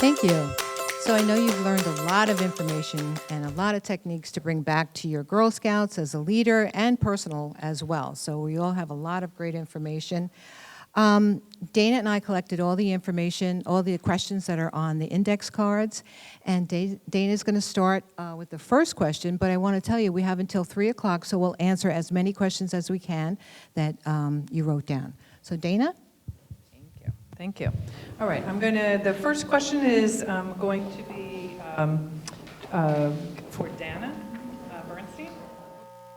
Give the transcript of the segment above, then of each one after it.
Thank you. So I know you've learned a lot of information and a lot of techniques to bring back to your Girl Scouts as a leader and personal as well. So we all have a lot of great information. Dana and I collected all the information, all the questions that are on the index cards, and Dana's going to start with the first question, but I want to tell you we have until 3 o'clock, so we'll answer as many questions as we can that you wrote down. So Dana? Thank you. All right, the first question is going to be for Dana Bernstein.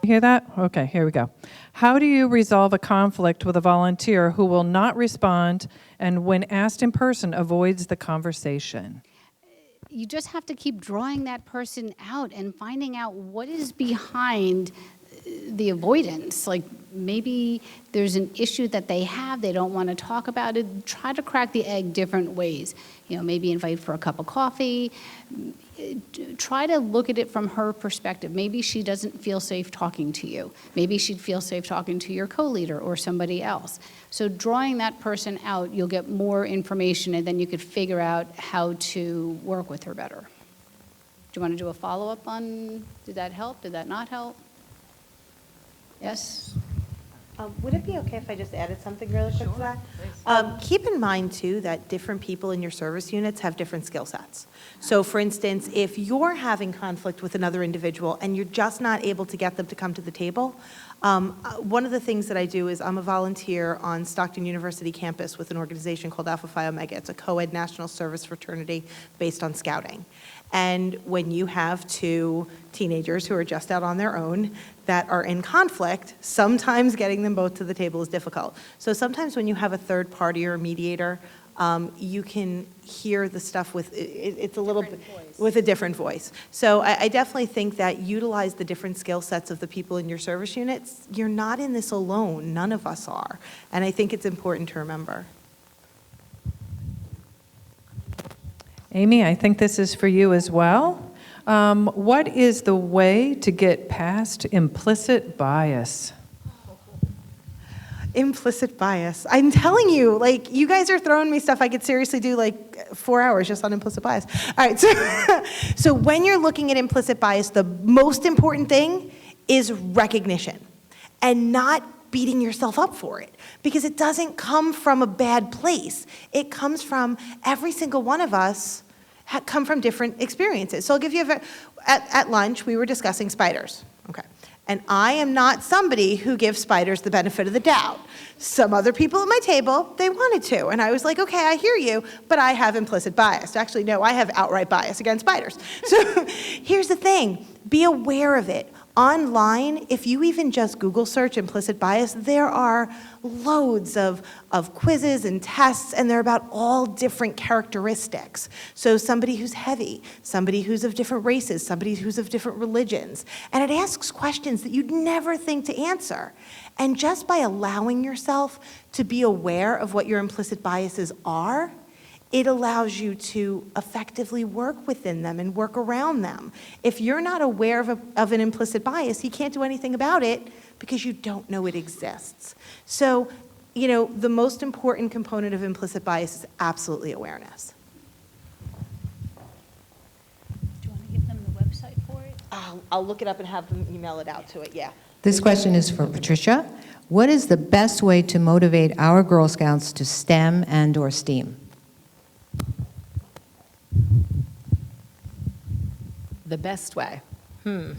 You hear that? Okay, here we go. How do you resolve a conflict with a volunteer who will not respond and when asked in person avoids the conversation? You just have to keep drawing that person out and finding out what is behind the avoidance. Like maybe there's an issue that they have, they don't want to talk about it. Try to crack the egg different ways. You know, maybe invite for a cup of coffee. Try to look at it from her perspective. Maybe she doesn't feel safe talking to you. Maybe she'd feel safe talking to your co-leader or somebody else. So drawing that person out, you'll get more information and then you could figure out how to work with her better. Do you want to do a follow-up on, did that help? Did that not help? Yes? Would it be okay if I just added something really quick to that? Keep in mind, too, that different people in your service units have different skill sets. So, for instance, if you're having conflict with another individual and you're just not able to get them to come to the table, one of the things that I do is I'm a volunteer on Stockton University campus with an organization called Alpha Phi Omega. It's a co-ed national service fraternity based on scouting. And when you have two teenagers who are just out on their own that are in conflict, sometimes getting them both to the table is difficult. So sometimes when you have a third party or a mediator, you can hear the stuff with, it's a little bit, with a different voice. So I definitely think that utilize the different skill sets of the people in your service units. You're not in this alone, none of us are. And I think it's important to remember. Amy, I think this is for you as well. What is the way to get past implicit bias? Implicit bias. I'm telling you, like, you guys are throwing me stuff I could seriously do like 4 hours just on implicit bias. All right, so when you're looking at implicit bias, the most important thing is recognition and not beating yourself up for it, because it doesn't come from a bad place. It comes from every single one of us come from different experiences. So I'll give you at lunch, we were discussing spiders, okay? And I am not somebody who gives spiders the benefit of the doubt. Some other people at my table, they wanted to. And I was like, okay, I hear you, but I have implicit bias. Actually, no, I have outright bias against spiders. So here's the thing, be aware of it. Online, if you even just Google search implicit bias, there are loads of quizzes and tests, and they're about all different characteristics. So somebody who's heavy, somebody who's of different races, somebody who's of different religions. And it asks questions that you'd never think to answer. And just by allowing yourself to be aware of what your implicit biases are, it allows you to effectively work within them and work around them. If you're not aware of an implicit bias, you can't do anything about it because you don't know it exists. So, you know, the most important component of implicit bias is absolutely awareness. Do you want to give them the website for it? I'll look it up and have them email it out to it, yeah. This question is for Patricia. What is the best way to motivate our Girl Scouts to STEM and/or STEAM? The best way? The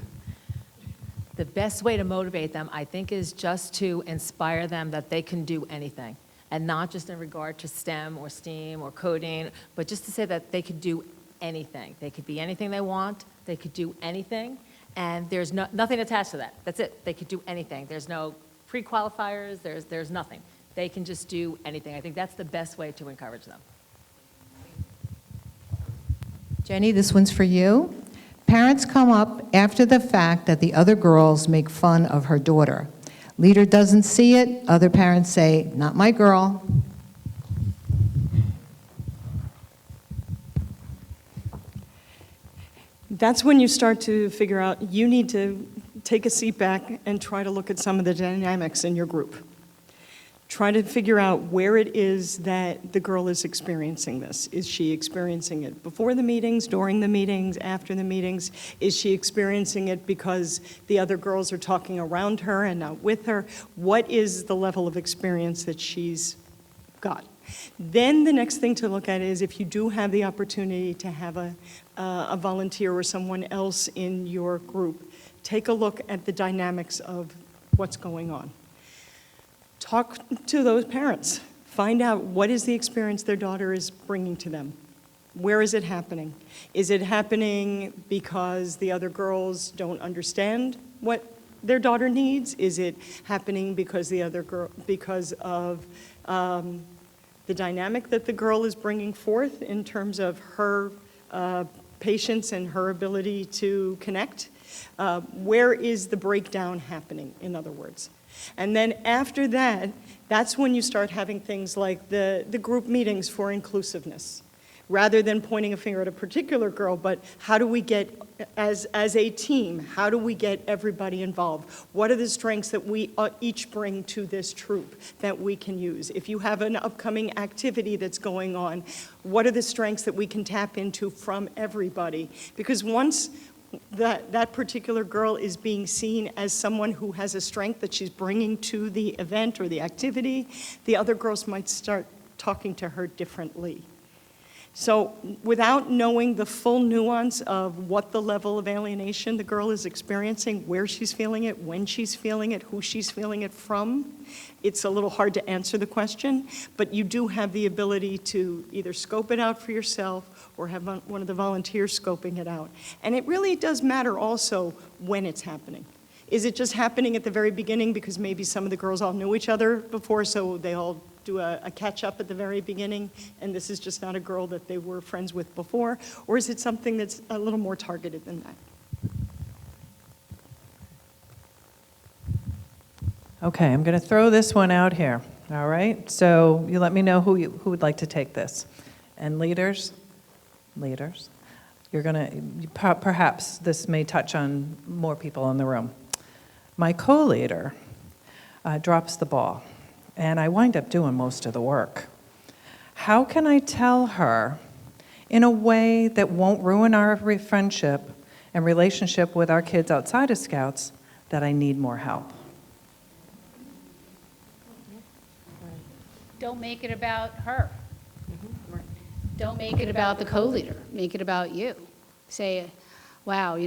best way to motivate them, I think, is just to inspire them that they can do anything. And not just in regard to STEM or STEAM or coding, but just to say that they could do anything. They could be anything they want. They could do anything. And there's nothing attached to that. That's it. They could do anything. There's no pre-qualifiers. There's nothing. They can just do anything. I think that's the best way to encourage them. Jenny, this one's for you. Parents come up after the fact that the other girls make fun of her daughter. Leader doesn't see it. Other parents say, not my girl. That's when you start to figure out you need to take a seat back and try to look at some of the dynamics in your group. Try to figure out where it is that the girl is experiencing this. Is she experiencing it before the meetings, during the meetings, after the meetings? Is she experiencing it because the other girls are talking around her and not with her? What is the level of experience that she's got? Then the next thing to look at is if you do have the opportunity to have a volunteer or someone else in your group, take a look at the dynamics of what's going on. Talk to those parents. Find out what is the experience their daughter is bringing to them. Where is it happening? Is it happening because the other girls don't understand what their daughter needs? Is it happening because because of the dynamic that the girl is bringing forth in terms of her patience and her ability to connect? Where is the breakdown happening, in other words? And then after that, that's when you start having things like the group meetings for inclusiveness. Rather than pointing a finger at a particular girl, but how do we get, as a team, how do we get everybody involved? What are the strengths that we each bring to this troop that we can use? If you have an upcoming activity that's going on, what are the strengths that we can tap into from everybody? Because once that particular girl is being seen as someone who has a strength that she's bringing to the event or the activity, the other girls might start talking to her differently. So without knowing the full nuance of what the level of alienation the girl is experiencing, where she's feeling it, when she's feeling it, who she's feeling it from, it's a little hard to answer the question, but you do have the ability to either scope it out for yourself or have one of the volunteers scoping it out. And it really does matter also when it's happening. Is it just happening at the very beginning because maybe some of the girls all knew each other before, so they all do a catch-up at the very beginning, and this is just not a girl that they were friends with before? Or is it something that's a little more targeted than that? Okay, I'm going to throw this one out here, all right? So you let me know who would like to take this. And leaders, you're going to, perhaps this may touch on more people in the room. My co-leader drops the ball, and I wind up doing most of the work. How can I tell her in a way that won't ruin our friendship and relationship with our kids outside of Scouts that I need more help? Don't make it about her. Don't make it about the co-leader. Make it about you. Say, wow,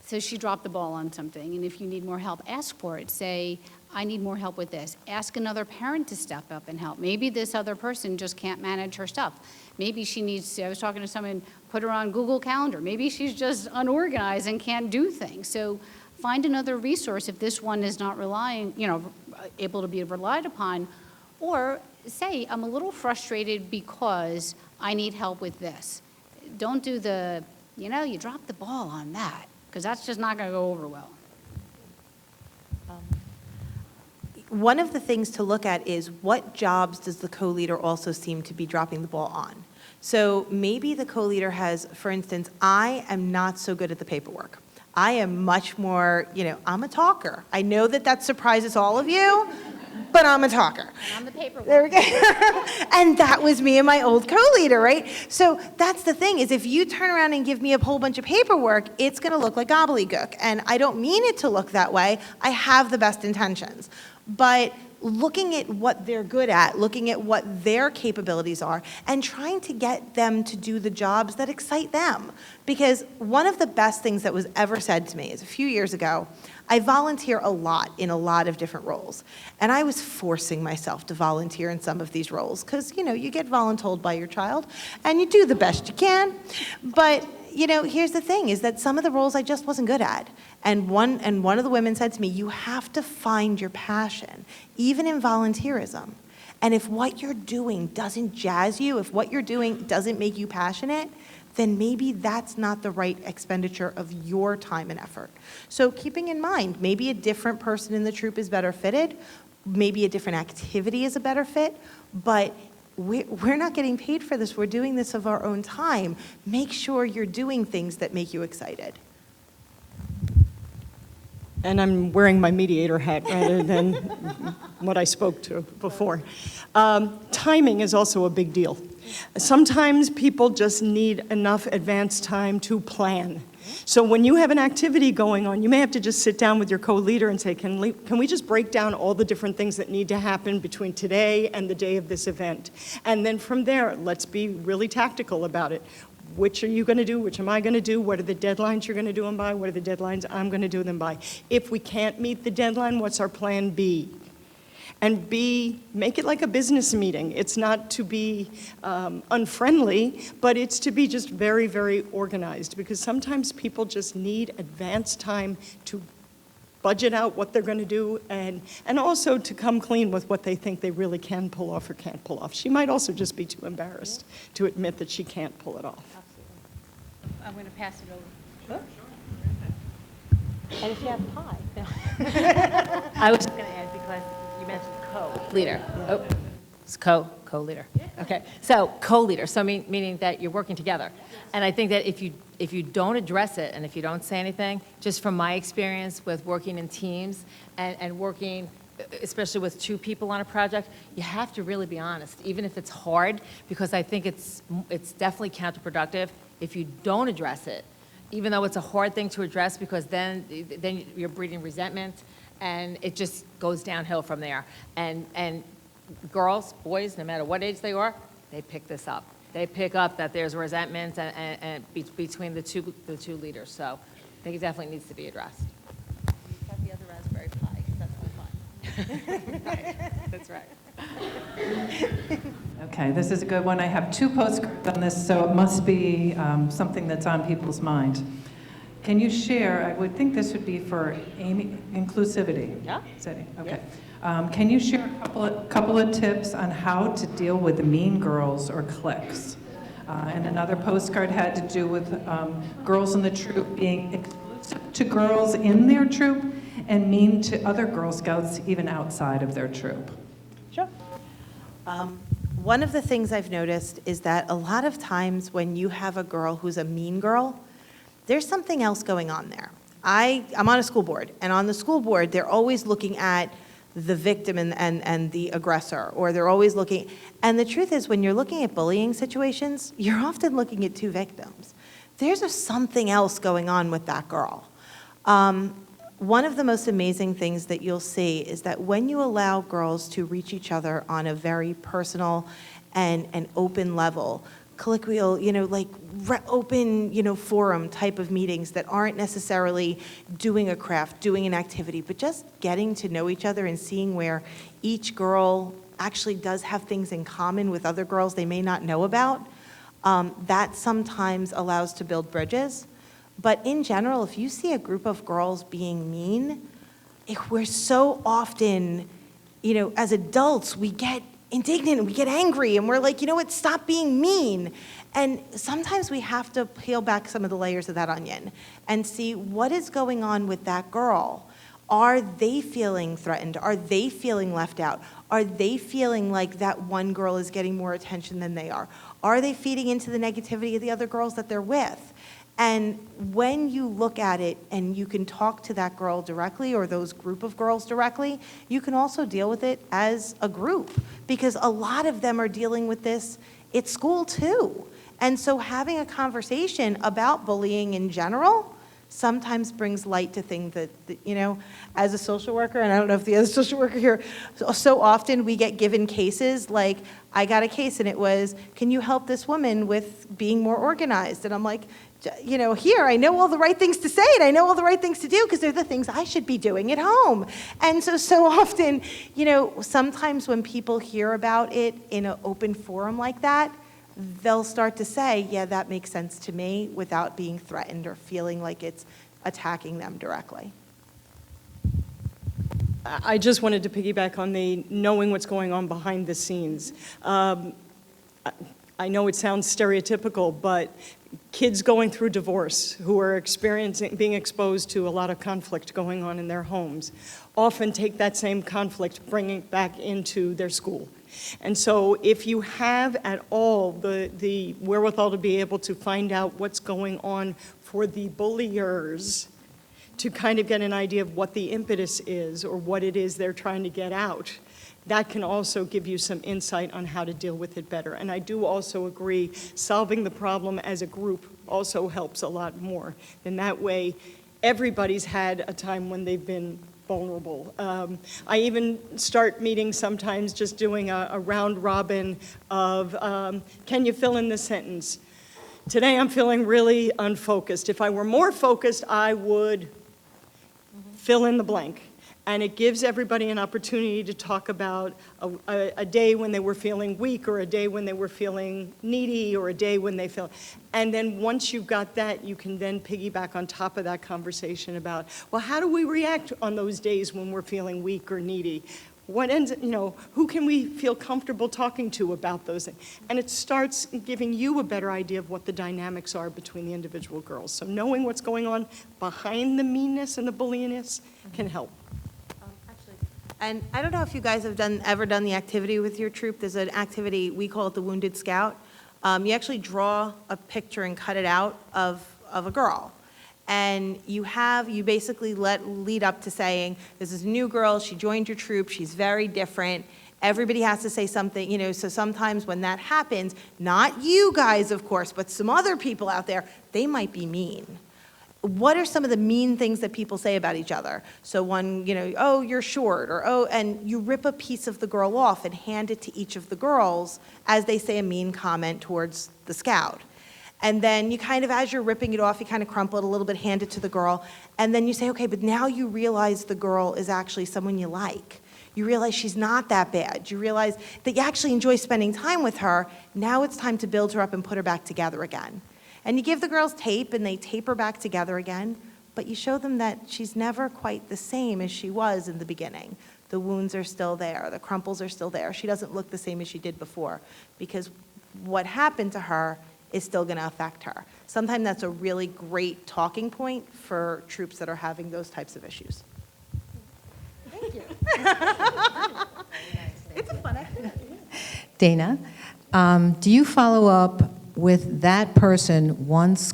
so she dropped the ball on something, and if you need more help, ask for it. Say, I need more help with this. Ask another parent to step up and help. Maybe this other person just can't manage her stuff. Maybe she needs to, I was talking to someone, put her on Google Calendar. Maybe she's just unorganized and can't do things. So find another resource if this one is not able to be relied upon. Or say, I'm a little frustrated because I need help with this. Don't do the, you dropped the ball on that, because that's just not going to go over well. One of the things to look at is what jobs does the co-leader also seem to be dropping the ball on? So maybe the co-leader has, for instance, I am not so good at the paperwork. I am much more, I'm a talker. I know that surprises all of you, but I'm a talker. And I'm the paperwork. There we go. And that was me and my old co-leader, right? So that's the thing, is if you turn around and give me a whole bunch of paperwork, it's going to look like gobbledygook. And I don't mean it to look that way. I have the best intentions. But looking at what they're good at, looking at what their capabilities are, and trying to get them to do the jobs that excite them. Because one of the best things that was ever said to me is a few years ago, I volunteer a lot in a lot of different roles. And I was forcing myself to volunteer in some of these roles because, you get voluntold by your child and you do the best you can. But, here's the thing is that some of the roles I just wasn't good at. And one of the women said to me, you have to find your passion, even in volunteerism. And if what you're doing doesn't jazz you, if what you're doing doesn't make you passionate, then maybe that's not the right expenditure of your time and effort. So keeping in mind, maybe a different person in the troop is better fitted, maybe a different activity is a better fit, but we're not getting paid for this. We're doing this of our own time. Make sure you're doing things that make you excited. And I'm wearing my mediator hat rather than what I spoke to before. Timing is also a big deal. Sometimes people just need enough advance time to plan. So when you have an activity going on, you may have to just sit down with your co-leader and say, can we just break down all the different things that need to happen between today and the day of this event? And then from there, let's be really tactical about it. Which are you going to do? Which am I going to do? What are the deadlines you're going to do them by? What are the deadlines I'm going to do them by? If we can't meet the deadline, what's our plan B? And B, make it like a business meeting. It's not to be unfriendly, but it's to be just very, very organized, because sometimes people just need advance time to budget out what they're going to do, and also to come clean with what they think they really can pull off or can't pull off. She might also just be too embarrassed to admit that she can't pull it off. I'm going to pass it over. And if you have pie. I was just going to add, because you mentioned co-leader. Oh, it's co-leader. Okay, so co-leader, so meaning that you're working together. And I think that if you don't address it and if you don't say anything, just from my experience with working in teams and working, especially with two people on a project, you have to really be honest, even if it's hard, because I think it's definitely counterproductive if you don't address it, even though it's a hard thing to address, because then you're breeding resentment, and it just goes downhill from there. And girls, boys, no matter what age they are, they pick this up. They pick up that there's resentment and between the two leaders. So I think it definitely needs to be addressed. You got the other raspberry pie, that's my fun. That's right. Okay, this is a good one. I have 2 postcards on this, so it must be something that's on people's mind. Can you share, I would think this would be for Amy, Inclusivity. Yeah. Okay. Can you share a couple of tips on how to deal with mean girls or cliques? And another postcard had to do with girls in the troop being exclusive to girls in their troop and mean to other Girl Scouts even outside of their troop. Sure. One of the things I've noticed is that a lot of times when you have a girl who's a mean girl, there's something else going on there. I'm on a school board, and on the school board, they're always looking at the victim and the aggressor, or they're always looking, and the truth is, when you're looking at bullying situations, you're often looking at 2 victims. There's something else going on with that girl. One of the most amazing things that you'll see is that when you allow girls to reach each other on a very personal and open level, colloquial, open, forum type of meetings that aren't necessarily doing a craft, doing an activity, but just getting to know each other and seeing where each girl actually does have things in common with other girls they may not know about, that sometimes allows to build bridges. But in general, if you see a group of girls being mean, we're so often, as adults, we get indignant and we get angry and we're like, you know what, stop being mean. And sometimes we have to peel back some of the layers of that onion and see what is going on with that girl. Are they feeling threatened? Are they feeling left out? Are they feeling like that one girl is getting more attention than they are? Are they feeding into the negativity of the other girls that they're with? And when you look at it and you can talk to that girl directly or those group of girls directly, you can also deal with it as a group, because a lot of them are dealing with this at school too. And so having a conversation about bullying in general sometimes brings light to things that, as a social worker, and I don't know if the other social worker here, so often we get given cases, like I got a case and it was, can you help this woman with being more organized? And I'm like, here, I know all the right things to say and I know all the right things to do because they're the things I should be doing at home. And so often, sometimes when people hear about it in an open forum like that, they'll start to say, yeah, that makes sense to me, without being threatened or feeling like it's attacking them directly. I just wanted to piggyback on the knowing what's going on behind the scenes. I know it sounds stereotypical, but kids going through divorce who are being exposed to a lot of conflict going on in their homes often take that same conflict, bring it back into their school. And so if you have at all the wherewithal to be able to find out what's going on for the bulliers, to kind of get an idea of what the impetus is or what it is they're trying to get out, that can also give you some insight on how to deal with it better. And I do also agree, solving the problem as a group also helps a lot more. And that way, everybody's had a time when they've been vulnerable. I even start meetings sometimes just doing a round robin of, can you fill in this sentence? Today I'm feeling really unfocused. If I were more focused, I would fill in the blank. And it gives everybody an opportunity to talk about a day when they were feeling weak, or a day when they were feeling needy, or a day when they felt. And then once you've got that, you can then piggyback on top of that conversation about, well, how do we react on those days when we're feeling weak or needy? What ends, who can we feel comfortable talking to about those things? And it starts giving you a better idea of what the dynamics are between the individual girls. So knowing what's going on behind the meanness and the bullyingness can help. And I don't know if you guys have ever done the activity with your troop. There's an activity, we call it the Wounded Scout. You actually draw a picture and cut it out of a girl. And you basically lead up to saying, this is a new girl, she joined your troop, she's very different. Everybody has to say something, so sometimes when that happens, not you guys, of course, but some other people out there, they might be mean. What are some of the mean things that people say about each other? So one, oh, you're short, or oh, and you rip a piece of the girl off and hand it to each of the girls as they say a mean comment towards the scout. And then you kind of, as you're ripping it off, you kind of crumple it a little bit, hand it to the girl, and then you say, okay, but now you realize the girl is actually someone you like. You realize she's not that bad. You realize that you actually enjoy spending time with her. Now it's time to build her up and put her back together again. And you give the girls tape, and they tape her back together again, but you show them that she's never quite the same as she was in the beginning. The wounds are still there. The crumples are still there. She doesn't look the same as she did before, because what happened to her is still going to affect her. Sometimes that's a really great talking point for troops that are having those types of issues. Thank you. It's a fun activity. Dana, do you follow up with that person once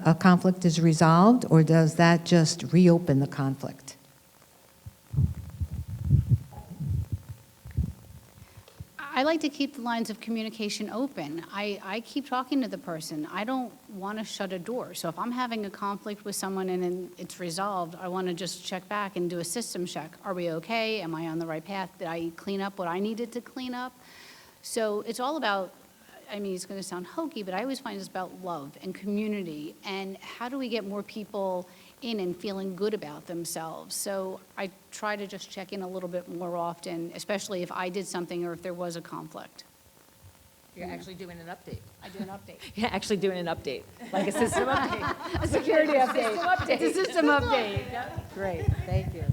a conflict is resolved, or does that just reopen the conflict? I like to keep the lines of communication open. I keep talking to the person. I don't want to shut a door. So if I'm having a conflict with someone and then it's resolved, I want to just check back and do a system check. Are we okay? Am I on the right path? Did I clean up what I needed to clean up? So it's all about, it's going to sound hokey, but I always find it's about love and community, and how do we get more people in and feeling good about themselves. So I try to just check in a little bit more often, especially if I did something or if there was a conflict. You're actually doing an update. I do an update. You're actually doing an update, like a system update, a security update. It's a system update. Great, thank you.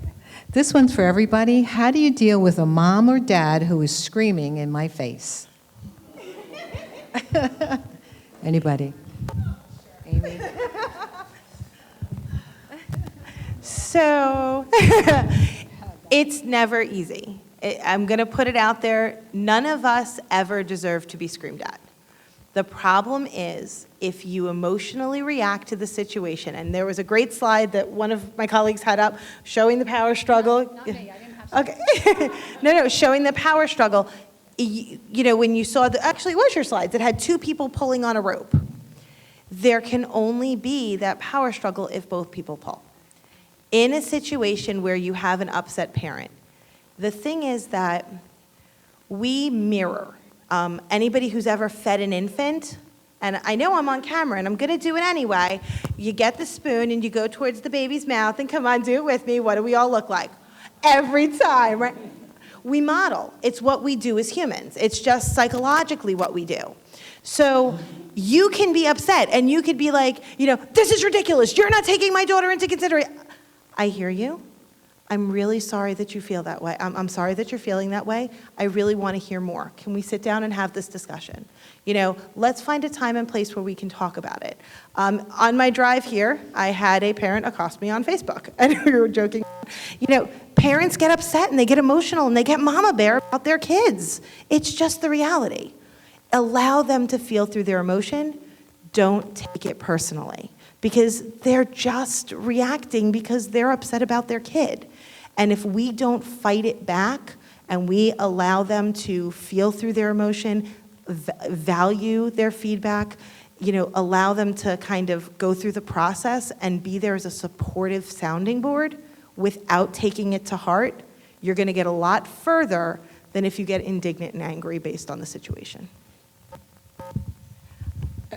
This one's for everybody. How do you deal with a mom or dad who is screaming in my face? Anybody? Amy? So it's never easy. I'm going to put it out there. None of us ever deserve to be screamed at. The problem is if you emotionally react to the situation, and there was a great slide that one of my colleagues had up showing the power struggle. Not me, I didn't have Okay. No, showing the power struggle. When you saw actually it was your slides, it had two people pulling on a rope. There can only be that power struggle if both people pull. In a situation where you have an upset parent, the thing is that we mirror. Anybody who's ever fed an infant, and I know I'm on camera and I'm going to do it anyway, you get the spoon and you go towards the baby's mouth and come on, do it with me. What do we all look like? Every time, right? We model. It's what we do as humans. It's just psychologically what we do. So you can be upset and you could be like, this is ridiculous. You're not taking my daughter into consideration. I hear you. I'm really sorry that you feel that way. I'm sorry that you're feeling that way. I really want to hear more. Can we sit down and have this discussion? Let's find a time and place where we can talk about it. On my drive here, I had a parent accost me on Facebook, and we were joking. Parents get upset and they get emotional and they get mama bear about their kids. It's just the reality. Allow them to feel through their emotion. Don't take it personally. because they're just reacting because they're upset about their kid. And if we don't fight it back and we allow them to feel through their emotion, value their feedback, allow them to kind of go through the process and be there as a supportive sounding board without taking it to heart, you're going to get a lot further than if you get indignant and angry based on the situation.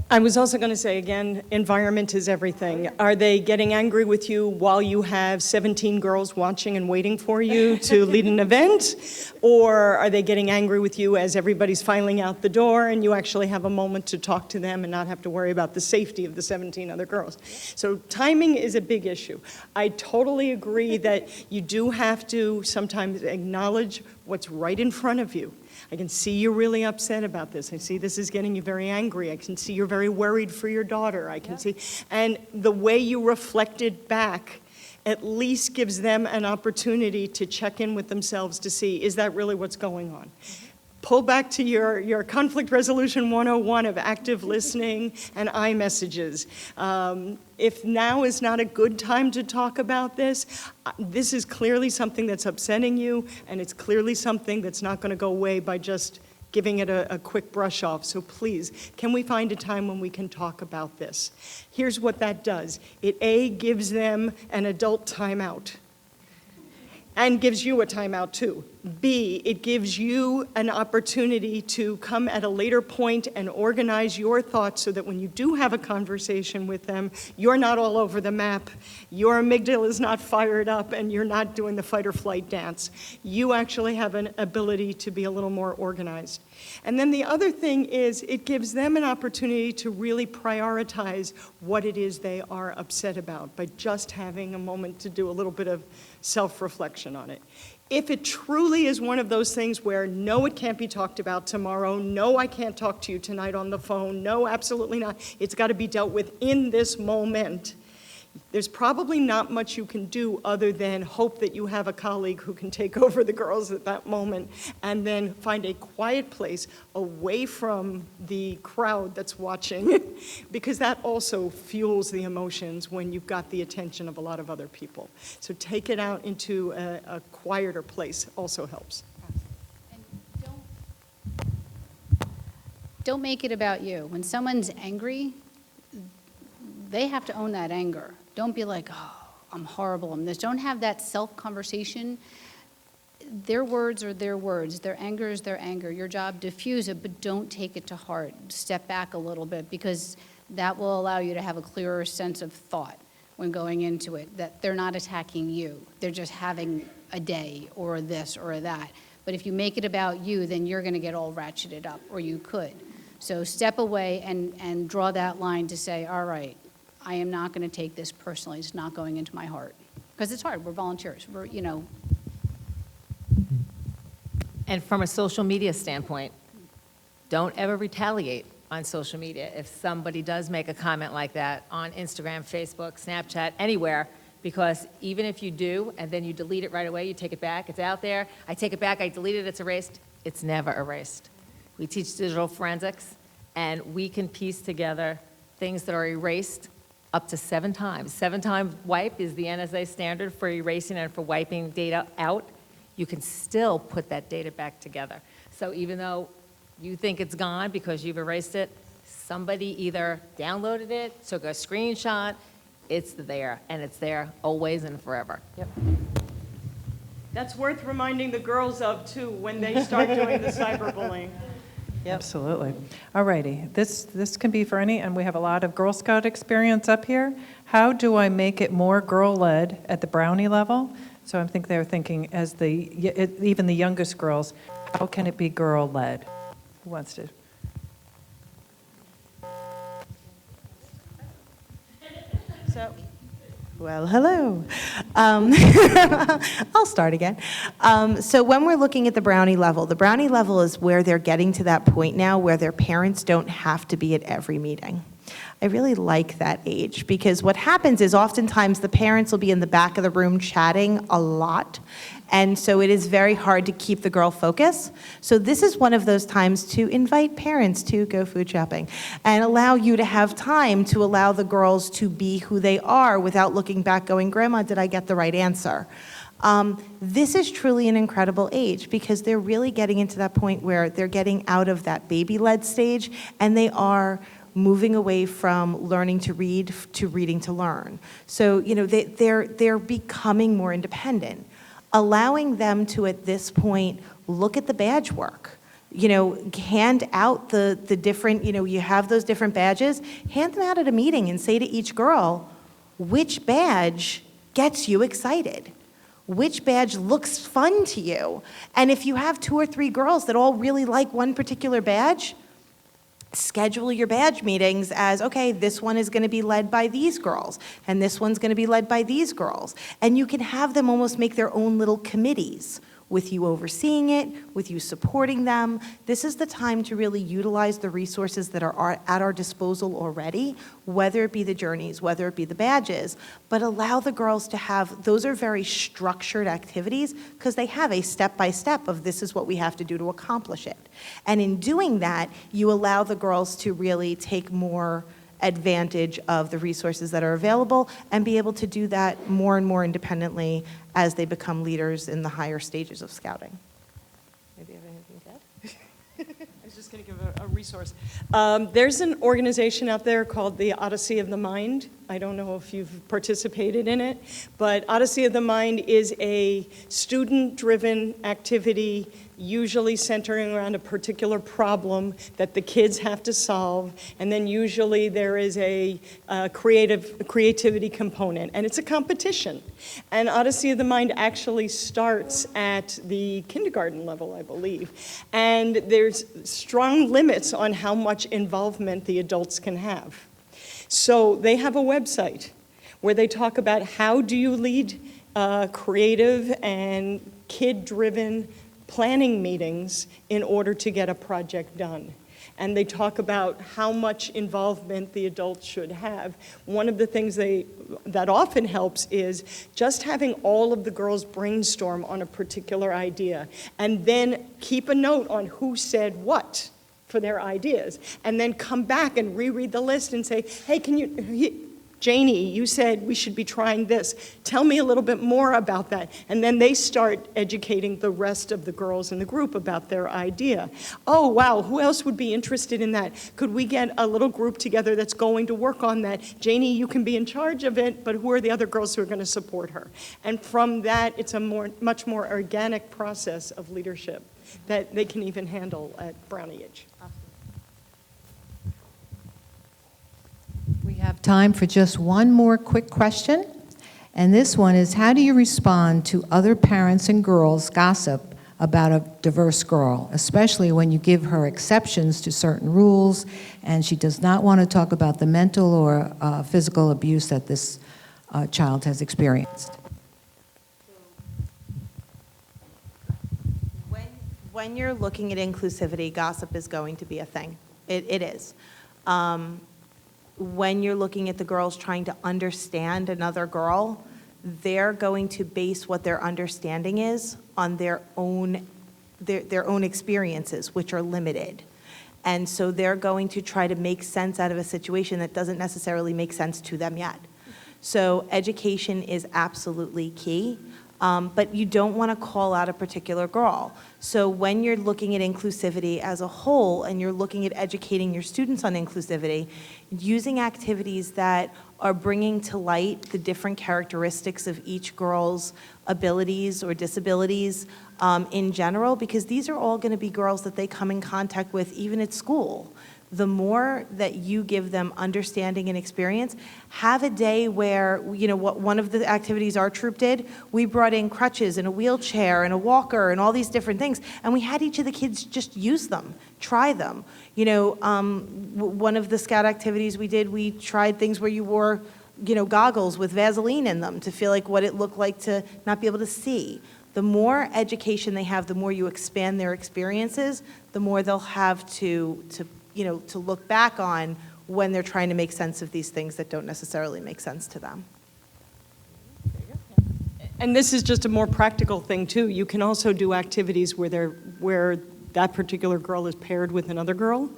I was also going to say, again, environment is everything. Are they getting angry with you while you have 17 girls watching and waiting for you to lead an event? Or are they getting angry with you as everybody's filing out the door and you actually have a moment to talk to them and not have to worry about the safety of the 17 other girls? So timing is a big issue. I totally agree that you do have to sometimes acknowledge what's right in front of you. I can see you're really upset about this. I see this is getting you very angry. I can see you're very worried for your daughter. I can see, and the way you reflect it back at least gives them an opportunity to check in with themselves to see, is that really what's going on? Pull back to your conflict resolution 101 of active listening and iMessages. If now is not a good time to talk about this, this is clearly something that's upsetting you, and it's clearly something that's not going to go away by just giving it a quick brush off. So please, can we find a time when we can talk about this? Here's what that does. It, A, gives them an adult timeout, and gives you a timeout too. B, it gives you an opportunity to come at a later point and organize your thoughts so that when you do have a conversation with them, you're not all over the map, your amygdala is not fired up, and you're not doing the fight or flight dance. You actually have an ability to be a little more organized. And then the other thing is it gives them an opportunity to really prioritize what it is they are upset about by just having a moment to do a little bit of self-reflection on it. If it truly is one of those things where, no, it can't be talked about tomorrow, no, I can't talk to you tonight on the phone, no, absolutely not, it's got to be dealt with in this moment, there's probably not much you can do other than hope that you have a colleague who can take over the girls at that moment and then find a quiet place away from the crowd that's watching because that also fuels the emotions when you've got the attention of a lot of other people. So take it out into a quieter place also helps. And don't make it about you. When someone's angry, they have to own that anger. Don't be like, oh, I'm horrible, I'm this. Don't have that self-conversation. Their words are their words. Their anger is their anger. Your job, diffuse it, but don't take it to heart. Step back a little bit because that will allow you to have a clearer sense of thought when going into it, that they're not attacking you. They're just having a day or this or that. But if you make it about you, then you're going to get all ratcheted up, or you could. So step away and draw that line to say, all right, I am not going to take this personally. It's not going into my heart. Because it's hard. We're volunteers. We're, And from a social media standpoint, don't ever retaliate on social media. If somebody does make a comment like that on Instagram, Facebook, Snapchat, anywhere, because even if you do, and then you delete it right away, you take it back, it's out there, I take it back, I delete it, it's erased, it's never erased. We teach digital forensics, and we can piece together things that are erased up to 7 times. 7-time wipe is the NSA standard for erasing and for wiping data out. You can still put that data back together. So even though you think it's gone because you've erased it, somebody either downloaded it, took a screenshot, it's there, and it's there always and forever. Yep. That's worth reminding the girls of, too, when they start doing the cyberbullying. Absolutely. All righty. This can be for any, and we have a lot of Girl Scout experience up here. How do I make it more girl-led at the Brownie level? So I think they're thinking as even the youngest girls, how can it be girl-led? Who wants to? So, well, hello. I'll start again. So when we're looking at the Brownie level is where they're getting to that point now where their parents don't have to be at every meeting. I really like that age because what happens is oftentimes the parents will be in the back of the room chatting a lot, And so it is very hard to keep the girl focused. So this is one of those times to invite parents to go food shopping and allow you to have time to allow the girls to be who they are without looking back going, Grandma, did I get the right answer? This is truly an incredible age because they're really getting into that point where they're getting out of that baby-led stage and they are moving away from learning to read to reading to learn. So, they're becoming more independent. Allowing them to, at this point, look at the badge work. Hand out the different, you have those different badges, hand them out at a meeting and say to each girl, which badge gets you excited? Which badge looks fun to you? And if you have 2 or 3 girls that all really like one particular badge, schedule your badge meetings as, okay, this one is going to be led by these girls, and this one's going to be led by these girls. And you can have them almost make their own little committees with you overseeing it, with you supporting them. This is the time to really utilize the resources that are at our disposal already, whether it be the journeys, whether it be the badges, but allow the girls to have, those are very structured activities because they have a step-by-step of this is what we have to do to accomplish it. And in doing that, you allow the girls to really take more advantage of the resources that are available and be able to do that more and more independently as they become leaders in the higher stages of scouting. Maybe you have anything to add? I was just going to give a resource. There's an organization out there called the Odyssey of the Mind. I don't know if you've participated in it, but Odyssey of the Mind is a student-driven activity, usually centering around a particular problem that the kids have to solve, and then usually there is a creativity component, and it's a competition. And Odyssey of the Mind actually starts at the kindergarten level, I believe, and there's strong limits on how much involvement the adults can have. So they have a website where they talk about how do you lead creative and kid-driven planning meetings in order to get a project done. And they talk about how much involvement the adults should have. One of the things that often helps is just having all of the girls brainstorm on a particular idea and then keep a note on who said what for their ideas, and then come back and reread the list and say, hey, Janie, you said we should be trying this. Tell me a little bit more about that. And then they start educating the rest of the girls in the group about their idea. Oh, wow, who else would be interested in that? Could we get a little group together that's going to work on that? Janie, you can be in charge of it, but who are the other girls who are going to support her? And from that, it's a much more organic process of leadership that they can even handle at Brownie age. We have time for just one more quick question. And this one is, how do you respond to other parents and girls' gossip about a diverse girl, especially when you give her exceptions to certain rules and she does not want to talk about the mental or physical abuse that this child has experienced? When you're looking at inclusivity, gossip is going to be a thing. It is. When you're looking at the girls trying to understand another girl, they're going to base what their understanding is on their own experiences, which are limited. And so they're going to try to make sense out of a situation that doesn't necessarily make sense to them yet. So education is absolutely key. But you don't want to call out a particular girl. So when you're looking at inclusivity as a whole and you're looking at educating your students on inclusivity, using activities that are bringing to light the different characteristics of each girl's abilities or disabilities in general, because these are all going to be girls that they come in contact with even at school. The more that you give them understanding and experience, have a day where, one of the activities our troop did, we brought in crutches and a wheelchair and a walker and all these different things, and we had each of the kids just use them, try them. One of the scout activities we did, we tried things where you wore, goggles with Vaseline in them to feel like what it looked like to not be able to see. The more education they have, the more you expand their experiences, the more they'll have to look back on when they're trying to make sense of these things that don't necessarily make sense to them. And this is just a more practical thing, too. You can also do activities where that particular girl is paired with another girl,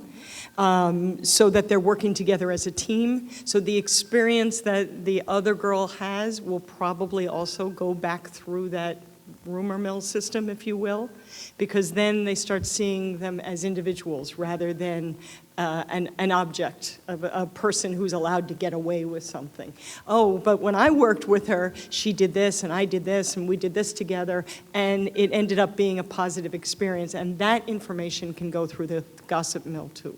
so that they're working together as a team. So the experience that the other girl has will probably also go back through that rumor mill system, if you will, because then they start seeing them as individuals rather than an object, of a person who's allowed to get away with something. Oh, but when I worked with her, she did this and I did this and we did this together, and it ended up being a positive experience, and that information can go through the gossip mill too.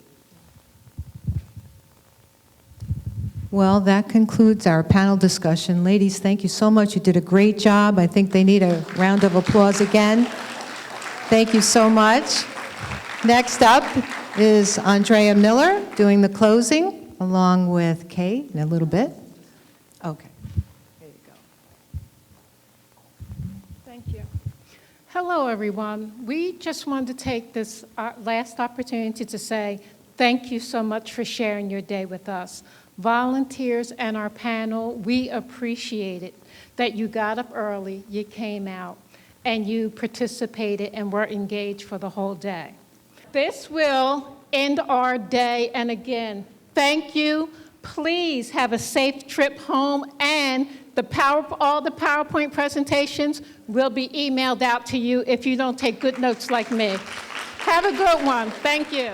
Well, that concludes our panel discussion. Ladies, thank you so much. You did a great job. I think they need a round of applause again. Thank you so much. Next up is Andrea Miller doing the closing, along with Kay in a little bit. Okay. There you go. Thank you. Hello, everyone. We just wanted to take this last opportunity to say thank you so much for sharing your day with us. Volunteers and our panel, we appreciate it that you got up early, you came out, and you participated and were engaged for the whole day. This will end our day, and again, thank you. Please have a safe trip home, and all the PowerPoint presentations will be emailed out to you if you don't take good notes like me. Have a good one. Thank you.